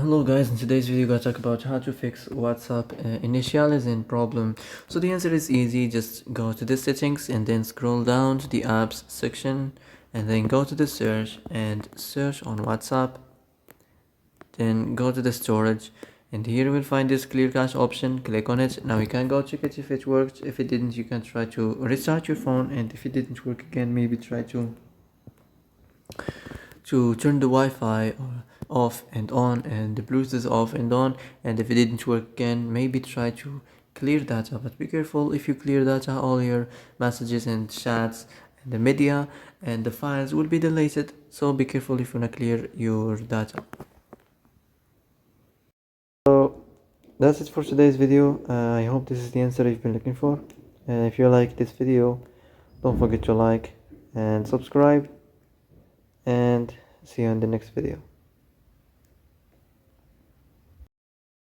Hello guys, in today's video we're gonna talk about how to fix WhatsApp initializing problem. So the answer is easy. Just go to the settings and then scroll down to the apps section and then go to the search and search on WhatsApp. Then go to the storage and here you will find this clear cache option. Click on it. Now you can go check it if it worked. If it didn't, you can try to restart your phone, and if it didn't work again, maybe try to turn the Wi-Fi off and on and the Bluetooth off and on, and if it didn't work again, maybe try to clear data. But be careful, if you clear data, all your messages and chats and the media and the files will be deleted, so be careful if you want to clear your data. So that's it for today's video. I hope this is the answer you've been looking for. If you like this video, don't forget to like and subscribe, and see you in the next video.